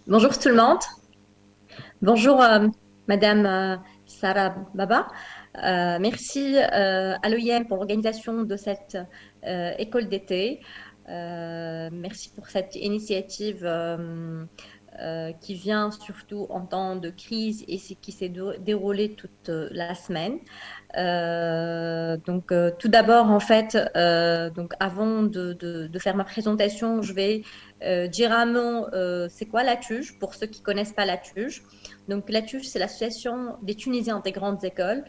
Bonjour tout le monde. Bonjour Madame Sarah Baba. Merci à l'OIM pour l'organisation de cette école d'été. Merci pour cette initiative qui vient surtout en temps de crise et qui s'est déroulée toute la semaine. Tout d'abord, en fait, donc avant de faire ma présentation, je vais dire un mot, c'est quoi la TUJ, pour ceux qui connaissent pas la TUJ. Donc la TUJ, c'est l'Association des Tunisiens des grandes écoles.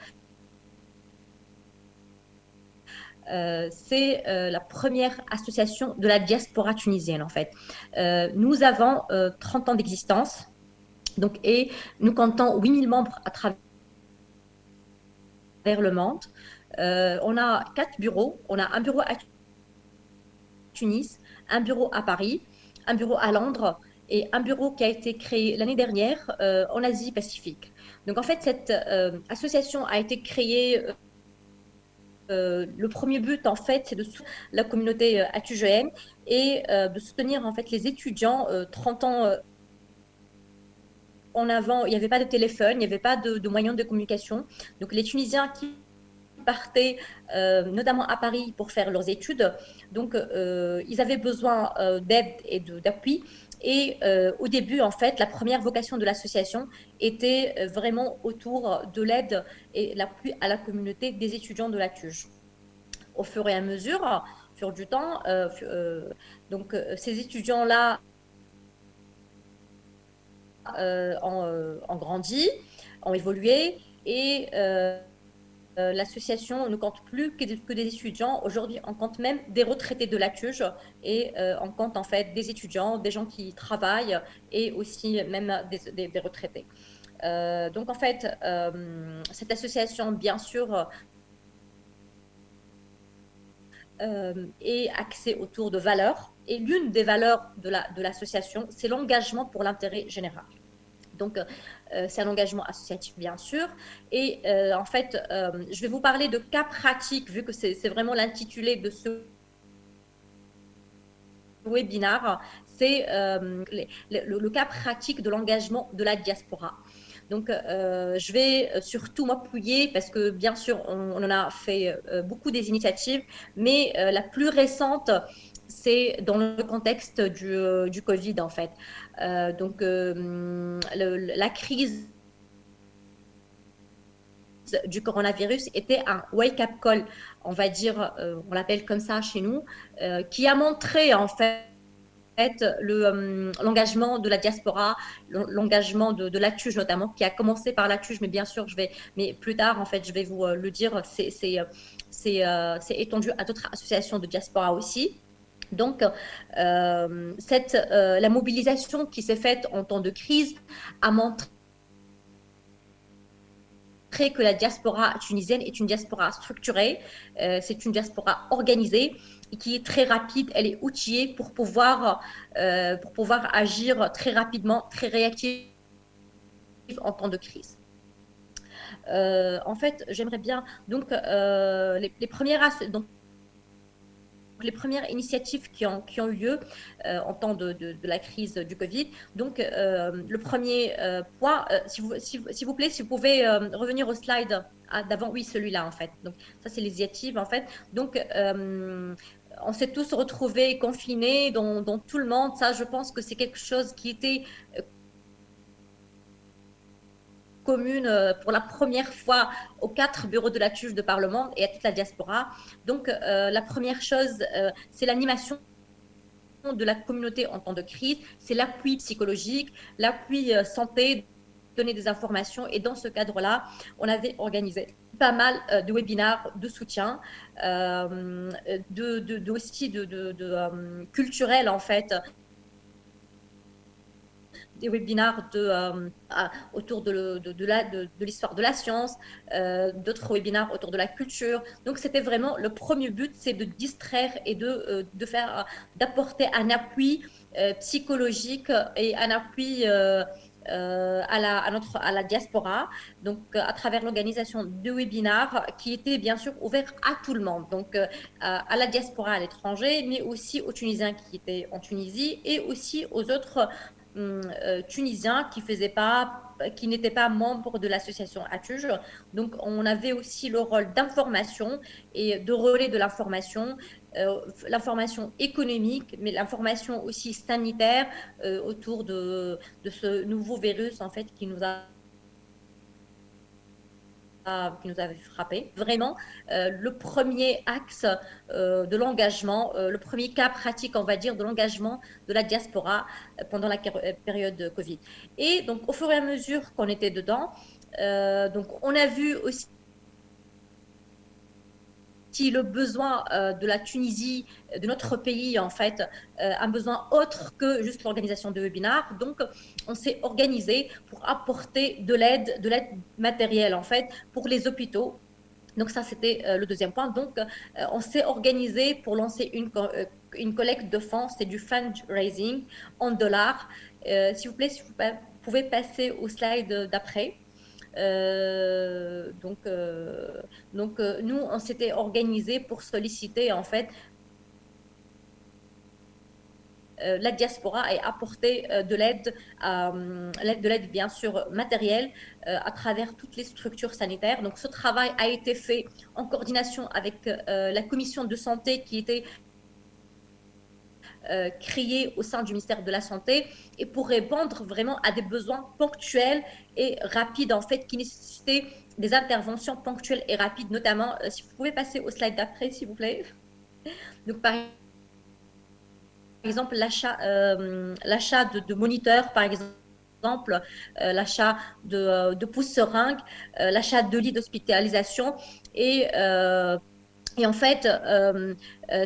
C'est la première association de la diaspora tunisienne, en fait. Nous avons 30 ans d'existence, donc, et nous comptons 8000 membres à travers le monde. On a 4 bureaux. On a un bureau à Tunis, un bureau à Paris, un bureau à Londres et un bureau qui a été créé l'année dernière en Asie-Pacifique. Donc en fait, cette association a été créée. Le premier but, en fait, c'est de soutenir la communauté ATUGM et de soutenir en fait les étudiants 30 ans en avant. Il n'y avait pas de téléphone, il n'y avait pas de moyens de communication. Donc les Tunisiens qui partaient notamment à Paris pour faire leurs études. Donc, ils avaient besoin d'aide et d'appui. Et au début, en fait, la première vocation de l'association était vraiment autour de l'aide et l'appui à la communauté des étudiants de la TUJ. Au fur et à mesure, au fur du temps, ces étudiants-là ont grandi, ont évolué et l'association ne compte plus que des étudiants. Aujourd'hui, on compte même des retraités de la TUJ et on compte en fait des étudiants, des gens qui travaillent et aussi même des retraités. Donc en fait, cette association, bien sûr, est axée autour de valeurs. Et l'une des valeurs de l'association, c'est l'engagement pour l'intérêt général. Donc, c'est un engagement associatif, bien sûr. Et en fait, je vais vous parler de cas pratiques, vu que c'est vraiment l'intitulé de ce webinaire. C'est le cas pratique de l'engagement de la diaspora. Donc, je vais surtout m'appuyer parce que, bien sûr, on en a fait beaucoup des initiatives, mais la plus récente, c'est dans le contexte du Covid, en fait. La crise du coronavirus était un wake-up call, on va dire, on l'appelle comme ça chez nous, qui a montré, en fait, l'engagement de la diaspora, l'engagement de la TUJ notamment, qui a commencé par la TUJ, mais bien sûr, mais plus tard, en fait, je vais vous le dire, c'est étendu à d'autres associations de diaspora aussi. Donc, la mobilisation qui s'est faite en temps de crise a montré que la diaspora tunisienne est une diaspora structurée, c'est une diaspora organisée et qui est très rapide, elle est outillée pour pouvoir agir très rapidement, très réactive en temps de crise. En fait, j'aimerais bien, donc, donc, les premières initiatives qui ont eu lieu en temps de la crise du Covid. Donc, le premier point, s'il vous plaît, si vous pouvez revenir au slide d'avant, oui, celui-là, en fait. Donc, ça, c'est les initiatives, en fait. Donc, on s'est tous retrouvés confinés dans tout le monde. Ça, je pense que c'est quelque chose qui était commune pour la première fois aux 4 bureaux de la TUJ de Parlement et à toute la diaspora. Donc, la première chose, c'est l'animation de la communauté en temps de crise, c'est l'appui psychologique, l'appui santé, donner des informations. Et dans ce cadre-là, on avait organisé pas mal de webinaires de soutien, aussi culturels en fait, des webinaires autour de l'histoire de la science, d'autres webinaires autour de la culture. Donc, c'était vraiment le premier but, c'est de distraire et d'apporter un appui psychologique et un appui à la diaspora, donc à travers l'organisation de webinaires qui étaient bien sûr ouverts à tout le monde, donc à la diaspora à l'étranger, mais aussi aux Tunisiens qui étaient en Tunisie et aussi aux autres tunisiens qui n'étaient pas membres de l'association Atuj. Donc, on avait aussi le rôle d'information et de relais de l'information économique, mais l'information aussi sanitaire autour de ce nouveau virus en fait qui nous avait frappé. Vraiment, le premier axe de l'engagement, le premier cas pratique, on va dire, de l'engagement de la diaspora pendant la période Covid. Et donc, au fur et à mesure qu'on était dedans, donc on a vu aussi le besoin de la Tunisie, de notre pays, en fait, un besoin autre que juste l'organisation de webinaires. Donc, on s'est organisé pour apporter de l'aide matérielle, en fait, pour les hôpitaux. Donc, ça, c'était le deuxième point. Donc, on s'est organisé pour lancer une collecte de fonds, c'est du fundraising en dollars. S'il vous plaît, si vous pouvez passer au slide d'après. Euh, donc, euh, nous, on s'était organisé pour solliciter en fait la diaspora et apporter de l'aide bien sûr matérielle à travers toutes les structures sanitaires. Donc, ce travail a été fait en coordination avec la commission de santé qui était créée au sein du ministère de la Santé et pour répondre vraiment à des besoins ponctuels et rapides en fait qui nécessitaient des interventions ponctuelles et rapides, notamment si vous pouvez passer au slide d'après s'il vous plaît. Donc par exemple l'achat de moniteurs par exemple, l'achat de pousse-seringues, l'achat de lits d'hospitalisation et en fait,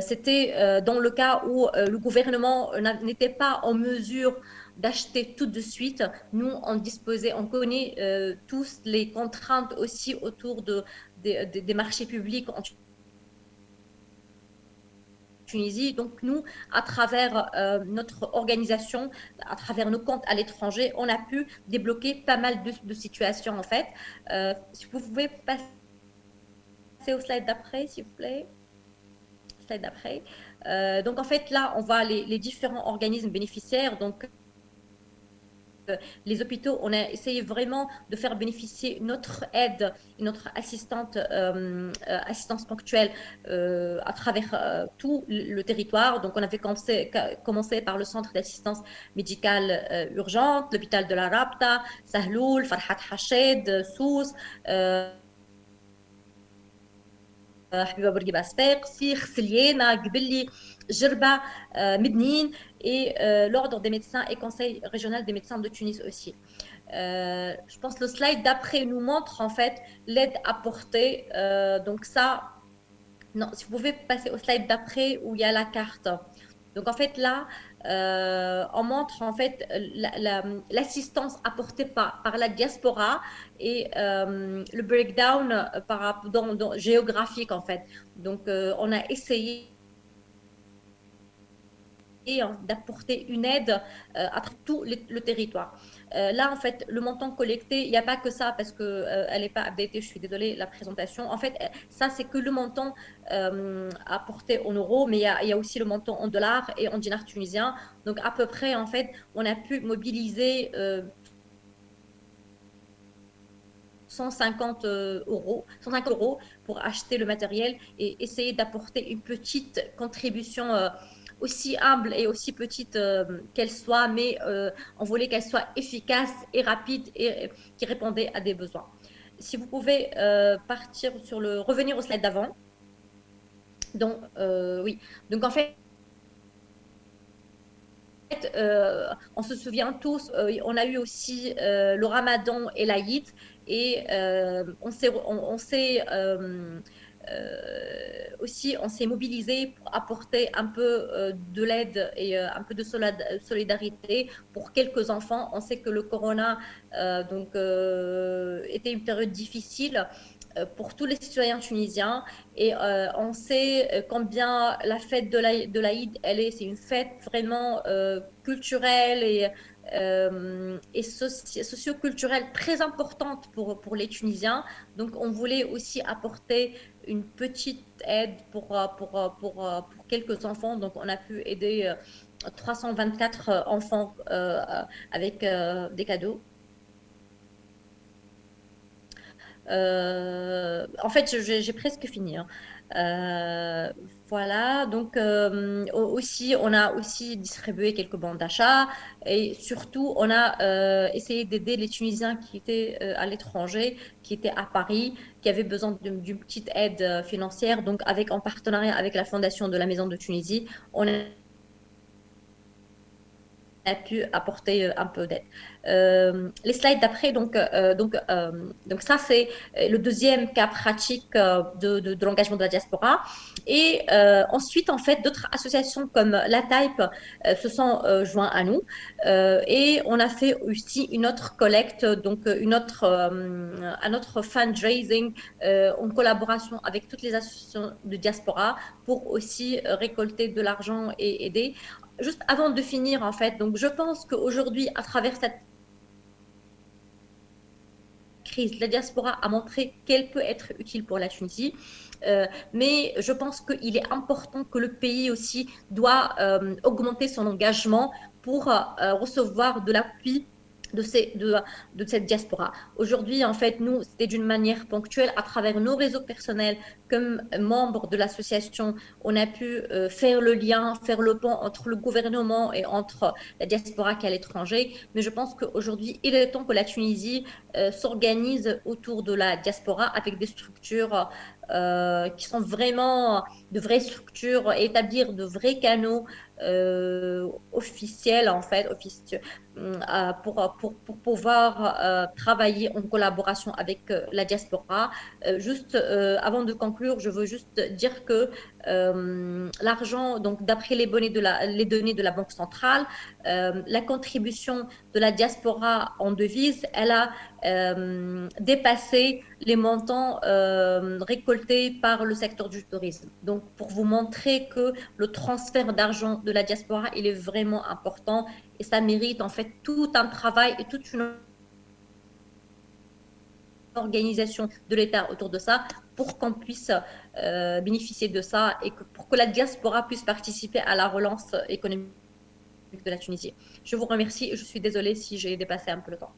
c'était dans le cas où le gouvernement n'était pas en mesure d'acheter tout de suite. Nous, on connaît tous les contraintes aussi autour des marchés publics en Tunisie. Donc, nous, à travers notre organisation, à travers nos comptes à l'étranger, on a pu débloquer pas mal de situations en fait. Si vous pouvez passer au slide d'après, s'il vous plaît. Slide d'après. Donc en fait là, on voit les différents organismes bénéficiaires. Donc les hôpitaux, on a essayé vraiment de faire bénéficier notre aide et notre assistance ponctuelle à travers tout le territoire. Donc on avait commencé par le centre d'assistance médicale urgente, l'hôpital de la Rabta, Sahloul, Farhat Hached, Sousse. حبيبه بورقيبه صفاقسي خسليانه قبلي جربه مدنين et l'ordre des médecins et conseil régional des médecins de Tunis aussi. Je pense que le slide d'après nous montre en fait l'aide apportée. Donc ça, non, si vous pouvez passer au slide d'après où il y a la carte. Donc en fait là, on montre en fait l'assistance apportée par la diaspora et le breakdown géographique en fait. Donc on a essayé d'apporter une aide à tout le territoire. Là, en fait, le montant collecté, il n'y a pas que ça parce qu'elle n'est pas updatée, je suis désolée, la présentation. En fait, ça, c'est que le montant apporté en euros, mais il y a aussi le montant en dollars et en dinars tunisiens. Donc, à peu près, en fait, on a pu mobiliser 150 euros pour acheter le matériel et essayer d'apporter une petite contribution aussi humble et aussi petite qu'elle soit, mais on voulait qu'elle soit efficace et rapide et qui répondait à des besoins. Si vous pouvez revenir au slide d'avant. Donc, oui. Donc, en fait, on se souvient tous, on a eu aussi le Ramadan et l'Aïd et on s'est mobilisé pour apporter un peu de l'aide et un peu de solidarité pour quelques enfants. On sait que le corona était une période difficile pour tous les citoyens tunisiens et on sait combien la fête de l'Aïd, c'est une fête vraiment culturelle et socio-culturelle très importante pour les Tunisiens. Donc on voulait aussi apporter une petite aide pour quelques enfants. Donc on a pu aider 324 enfants avec des cadeaux. En fait, j'ai presque fini, hein. Euh, voilà, donc aussi, on a aussi distribué quelques bons d'achat et surtout, on a essayé d'aider les Tunisiens qui étaient à l'étranger, qui étaient à Paris, qui avaient besoin d'une petite aide financière. Donc, en partenariat avec la Fondation de la Maison de Tunisie, on a pu apporter un peu d'aide. Les slides d'après, donc ça c'est le deuxième cas pratique de l'engagement de la diaspora. Et ensuite, en fait, d'autres associations comme la Type se sont joints à nous et on a fait aussi une autre collecte, donc un autre fundraising en collaboration avec toutes les associations de diaspora pour aussi récolter de l'argent et aider. Juste avant de finir, en fait, donc je pense qu'aujourd'hui, à travers cette crise, la diaspora a montré qu'elle peut être utile pour la Tunisie. Mais je pense qu'il est important que le pays aussi doit augmenter son engagement pour recevoir de l'appui de, de cette diaspora. Aujourd'hui, en fait, nous, c'était d'une manière ponctuelle, à travers nos réseaux personnels, comme membres de l'association, on a pu faire le lien, faire le pont entre le gouvernement et entre la diaspora qui est à l'étranger. Mais je pense qu'aujourd'hui, il est temps que la Tunisie s'organise autour de la diaspora avec des structures qui sont vraiment de vraies structures, établir de vrais canaux officiels, en fait, pour pouvoir travailler en collaboration avec la diaspora. Juste avant de conclure, je veux juste dire que l'argent, donc d'après les données de la Banque centrale, la contribution de la diaspora en devise, elle a dépassé les montants récoltés par le secteur du tourisme. Donc, pour vous montrer que le transfert d'argent de la diaspora, il est vraiment important et ça mérite en fait tout un travail et toute une organisation de l'État autour de ça pour qu'on puisse bénéficier de ça et pour que la diaspora puisse participer à la relance économique de la Tunisie. Je vous remercie et je suis désolée si j'ai dépassé un peu le temps.